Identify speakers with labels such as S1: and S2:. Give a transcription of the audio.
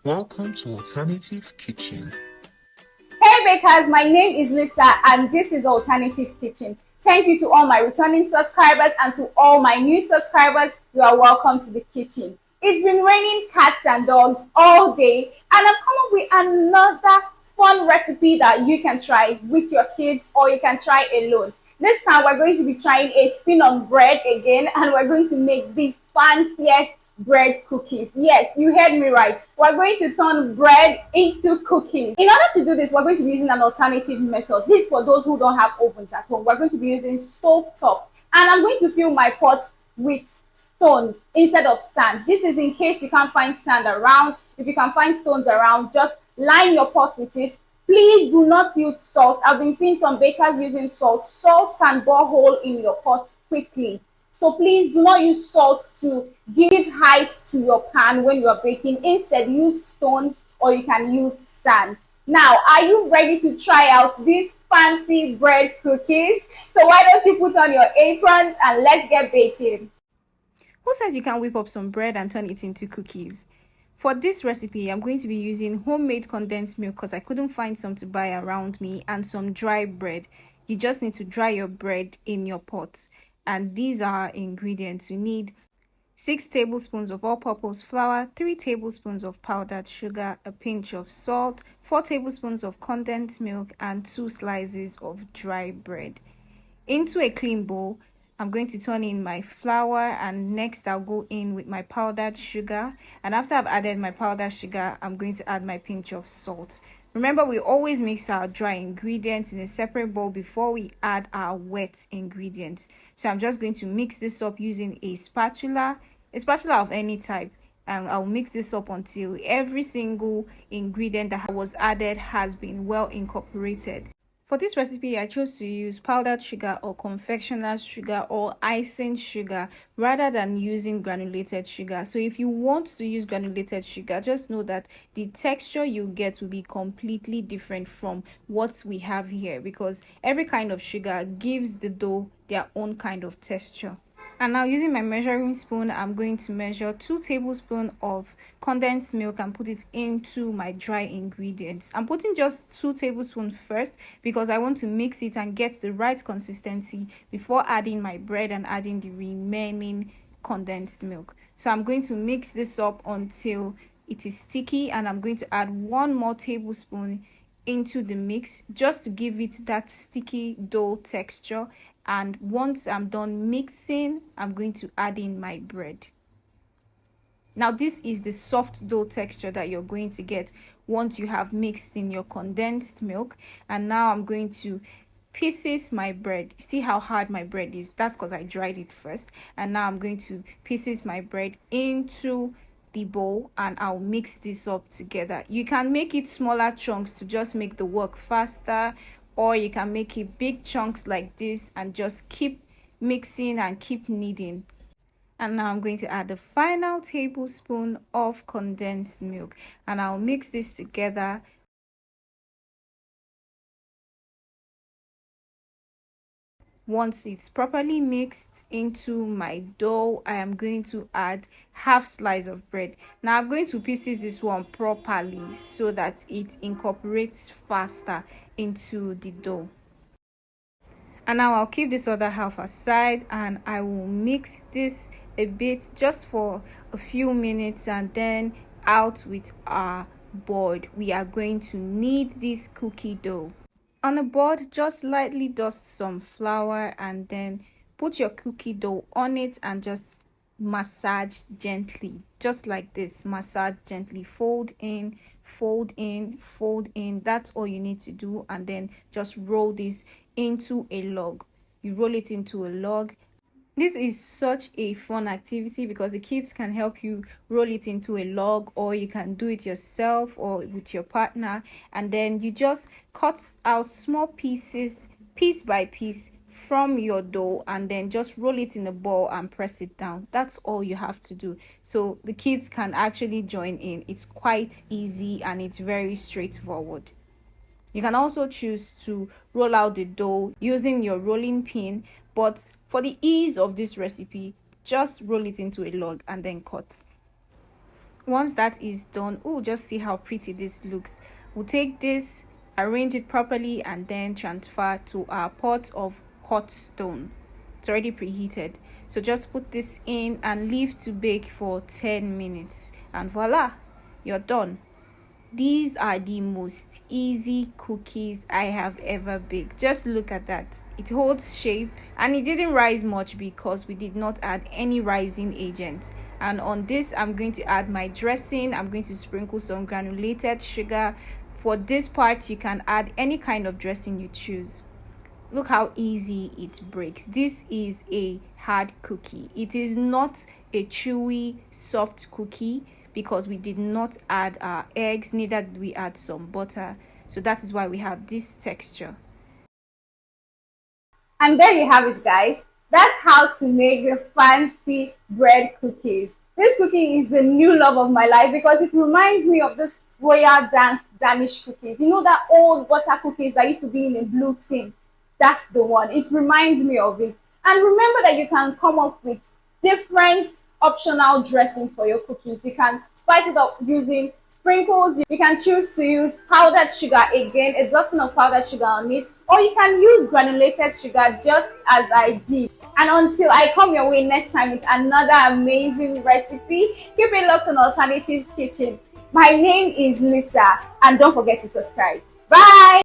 S1: Welcome to Alternative Kitchen.
S2: Hey bakers, my name is Lisa and this is Alternative Kitchen. Thank you to all my returning subscribers and to all my new subscribers. You are welcome to the kitchen. It's been raining cats and dogs all day and I've come up with another fun recipe that you can try with your kids or you can try alone. This time we're going to be trying a spin on bread again and we're going to make the fanciest bread cookies. Yes, you heard me right. We're going to turn bread into cookies. In order to do this, we're going to be using an alternative method. This is for those who don't have ovens at home. We're going to be using stove top. And I'm going to fill my pot with stones instead of sand. This is in case you can't find sand around. If you can find stones around, just line your pot with it. Please do not use salt. I've been seeing some bakers using salt. Salt can bore hole in your pot quickly. So please do not use salt to give height to your pan when you are baking. Instead, use stones or you can use sand. Now, are you ready to try out these fancy bread cookies? So why don't you put on your aprons and let's get baking.
S3: Who says you can whip up some bread and turn it into cookies? For this recipe, I'm going to be using homemade condensed milk because I couldn't find some to buy around me, and some dry bread. You just need to dry your bread in your pot. And these are our ingredients. You need 6 tablespoons of all-purpose flour, 3 tablespoons of powdered sugar, a pinch of salt, 4 tablespoons of condensed milk, and 2 slices of dry bread. Into a clean bowl, I'm going to turn in my flour, and next I'll go in with my powdered sugar. And after I've added my powdered sugar, I'm going to add my pinch of salt. Remember, we always mix our dry ingredients in a separate bowl before we add our wet ingredients. So I'm just going to mix this up using a spatula of any type. And I'll mix this up until every single ingredient that was added has been well incorporated. For this recipe, I chose to use powdered sugar or confectioner's sugar or icing sugar rather than using granulated sugar. So if you want to use granulated sugar, just know that the texture you get will be completely different from what we have here, because every kind of sugar gives the dough their own kind of texture. And now, using my measuring spoon, I'm going to measure 2 tablespoons of condensed milk and put it into my dry ingredients. I'm putting just 2 tablespoons first because I want to mix it and get the right consistency before adding my bread and adding the remaining condensed milk. So I'm going to mix this up until it is sticky, and I'm going to add 1 more tablespoon into the mix just to give it that sticky dough texture. And once I'm done mixing, I'm going to add in my bread. Now, this is the soft dough texture that you're going to get once you have mixed in your condensed milk. And now I'm going to pieces my bread. See how hard my bread is? That's because I dried it first. And now I'm going to pieces my bread into the bowl, and I'll mix this up together. You can make it smaller chunks to just make the work faster, or you can make it big chunks like this and just keep mixing and keep kneading. And now I'm going to add the final tablespoon of condensed milk, and I'll mix this together. Once it's properly mixed into my dough, I am going to add half slice of bread. Now I'm going to pieces this one properly so that it incorporates faster into the dough. And now I'll keep this other half aside, and I will mix this a bit just for a few minutes, and then out with our board. We are going to knead this cookie dough. On a board, just lightly dust some flour and then put your cookie dough on it and just massage gently, just like this. Massage gently, fold in, fold in, fold in. That's all you need to do. And then just roll this into a log. You roll it into a log. This is such a fun activity because the kids can help you roll it into a log, or you can do it yourself or with your partner, and then you just cut out small pieces, piece by piece, from your dough, and then just roll it in a ball and press it down. That's all you have to do. So the kids can actually join in. It's quite easy and it's very straightforward. You can also choose to roll out the dough using your rolling pin, but for the ease of this recipe, just roll it into a log and then cut. Once that is done, oh, just see how pretty this looks. We'll take this, arrange it properly, and then transfer to our pot of hot stone. It's already preheated, so just put this in and leave to bake for 10 minutes, and voila, you're done. These are the most easy cookies I have ever baked. Just look at that. It holds shape and it didn't rise much because we did not add any rising agent. And on this, I'm going to add my dressing. I'm going to sprinkle some granulated sugar. For this part, you can add any kind of dressing you choose. Look how easy it breaks. This is a hard cookie. It is not a chewy, soft cookie because we did not add our eggs, neither did we add some butter. So that is why we have this texture.
S2: And there you have it, guys. That's how to make the fancy bread cookies. This cookie is the new love of my life because it reminds me of this royal Danish cookies. You know that old butter cookies that used to be in a blue tin? That's the one. It reminds me of it. And remember that you can come up with different optional dressings for your cookies. You can spice it up using sprinkles. You can choose to use powdered sugar, again a dozen of powdered sugar on it, or you can use granulated sugar just as I did. And until I come your way next time with another amazing recipe, keep it locked on Alternative Kitchen. My name is Lisa, and don't forget to subscribe. Bye.